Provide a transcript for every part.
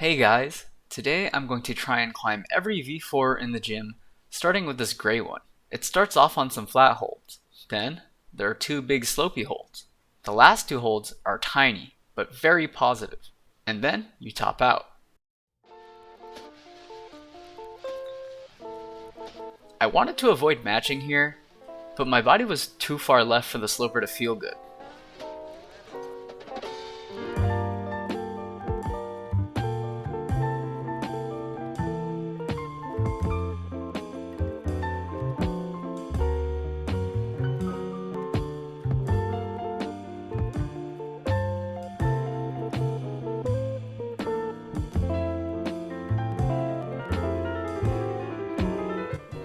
Hey guys, today I'm going to try and climb every V4 in the gym, starting with this gray one. It starts off on some flat holds. Then, there are two big slopey holds. The last two holds are tiny, but very positive. And then, you top out. I wanted to avoid matching here, but my body was too far left for the sloper to feel good.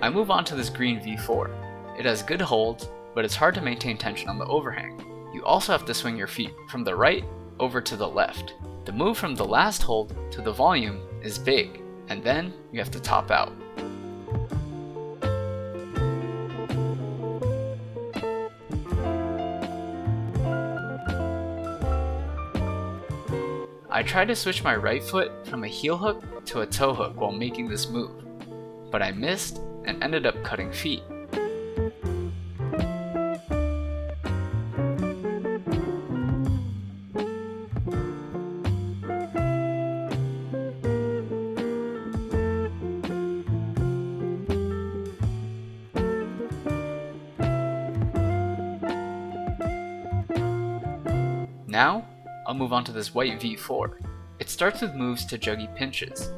I move on to this green V4. It has good holds, but it's hard to maintain tension on the overhang. You also have to swing your feet from the right over to the left. The move from the last hold to the volume is big, and then you have to top out. I tried to switch my right foot from a heel hook to a toe hook while making this move, but I missed and ended up cutting feet. Now, I'll move on to this white V4. It starts with moves to juggy pinches.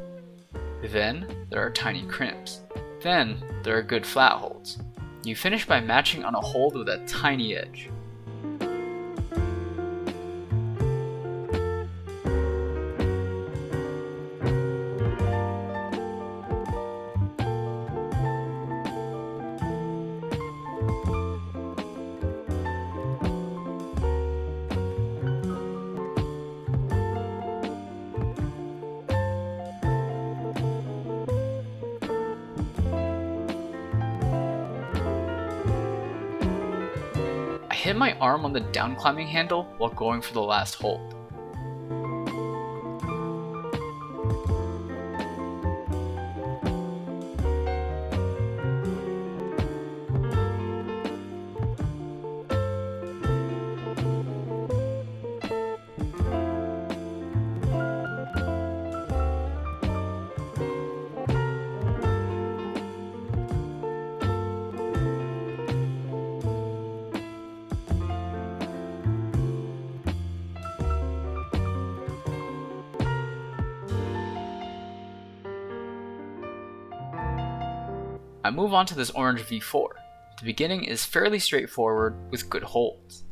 Then, there are tiny crimps. Then, there are good flat holds. You finish by matching on a hold with a tiny edge. I hit my arm on the down climbing handle while going for the last hold. I move on to this orange V4. The beginning is fairly straightforward with good holds.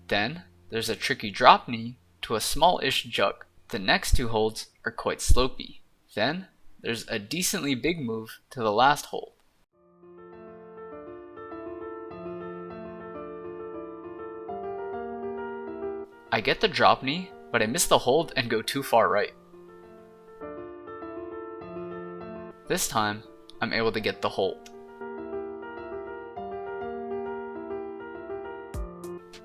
Then, there's a tricky drop knee to a small-ish jug. The next two holds are quite slopey. Then, there's a decently big move to the last hold. I get the drop knee, but I miss the hold and go too far right. This time, I'm able to get the hold.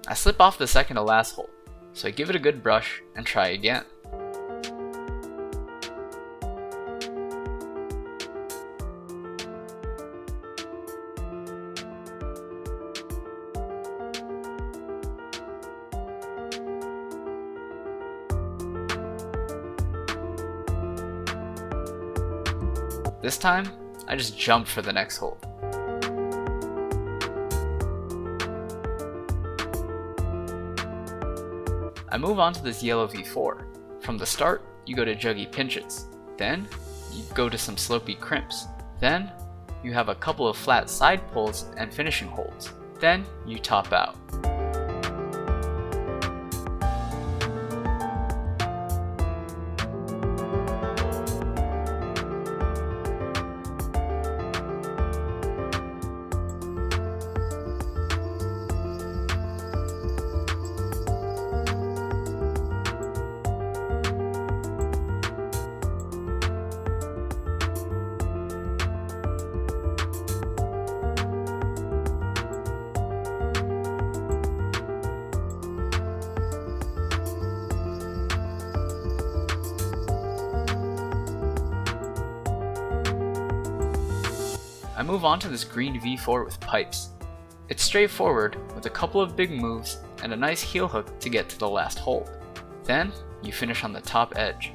I slip off the second to last hold, so I give it a good brush and try again. This time, I just jump for the next hold. I move on to this yellow V4. From the start, you go to juggy pinches. Then, you go to some slopey crimps. Then, you have a couple of flat side pulls and finishing holds. Then, you top out. I move on to this green V4 with pipes. It's straightforward with a couple of big moves and a nice heel hook to get to the last hold. Then, you finish on the top edge.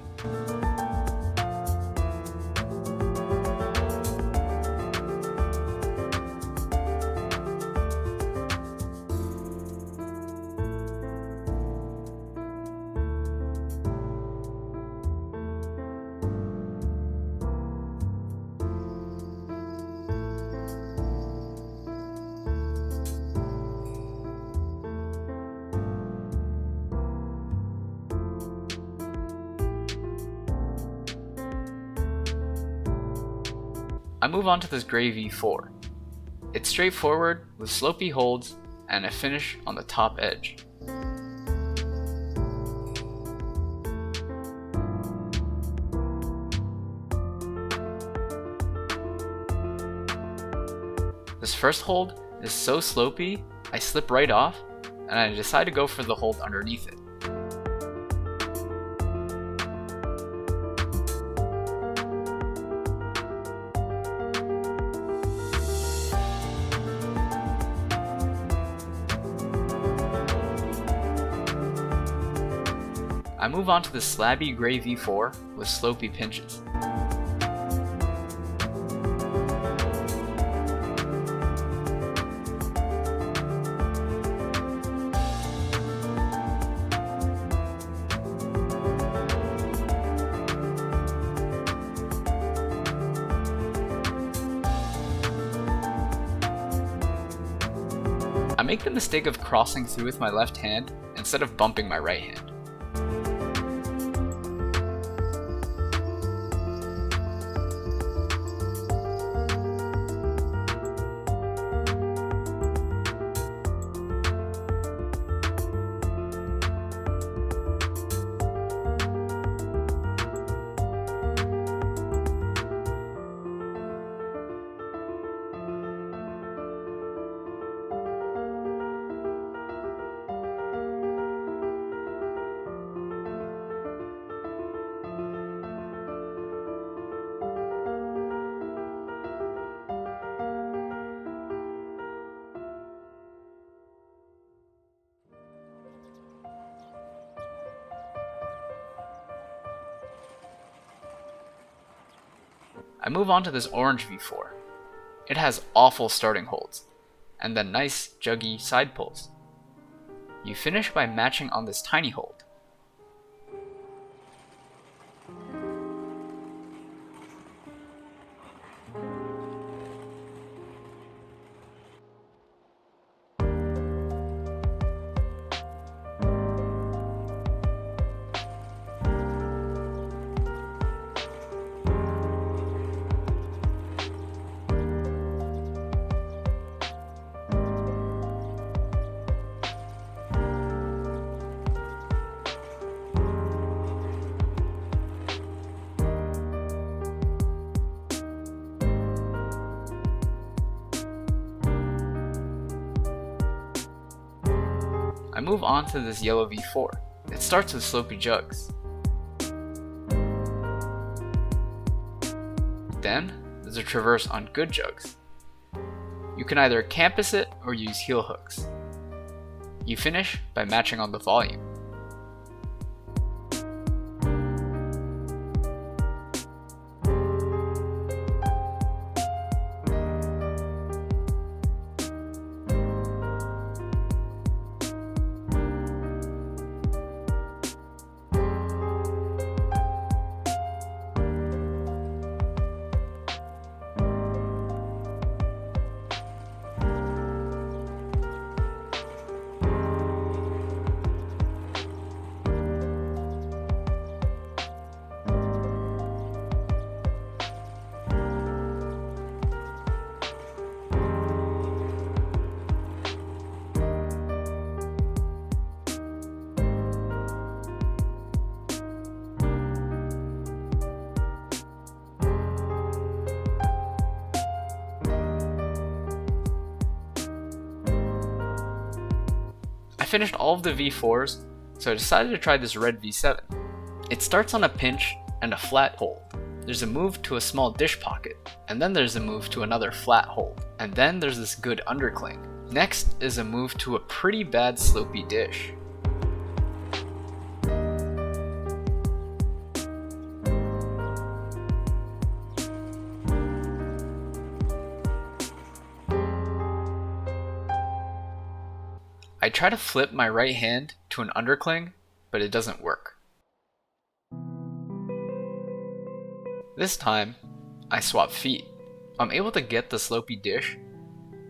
I move on to this gray V4. It's straightforward with slopey holds and a finish on the top edge. This first hold is so slopey, I slip right off and I decide to go for the hold underneath it. I move on to the slabby gray V4 with slopey pinches. I make the mistake of crossing through with my left hand instead of bumping my right hand. I move on to this orange V4. It has awful starting holds, and then nice, juggy side pulls. You finish by matching on this tiny hold. I move on to this yellow V4. It starts with slopey jugs. Then, there's a traverse on good jugs. You can either campus it or use heel hooks. You finish by matching on the volume. I finished all of the V4s, so I decided to try this red V7. It starts on a pinch and a flat hold. there's a move to a small dish pocket, and then there's a move to another flat hold, and then there's this good undercling. Next is a move to a pretty bad slopey dish. I try to flip my right hand to an undercling, but it doesn't work. This time, I swap feet. I'm able to get the slopey dish,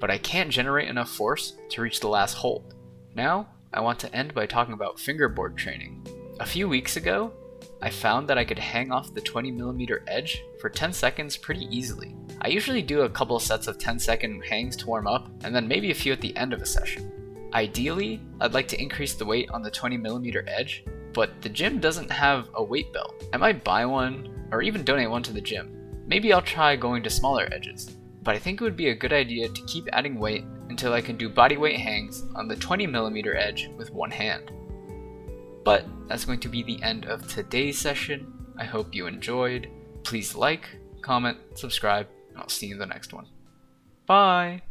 but I can't generate enough force to reach the last hold. Now, I want to end by talking about fingerboard training. A few weeks ago, I found that I could hang off the 20mm edge for 10 seconds pretty easily. I usually do a couple sets of 10-second hangs to warm up, and then maybe a few at the end of a session. Ideally, I'd like to increase the weight on the 20mm edge, but the gym doesn't have a weight belt. I might buy one, or even donate one to the gym. Maybe I'll try going to smaller edges, but I think it would be a good idea to keep adding weight until I can do bodyweight hangs on the 20mm edge with one hand. But that's going to be the end of today's session. I hope you enjoyed. Please like, comment, subscribe, and I'll see you in the next one. Bye!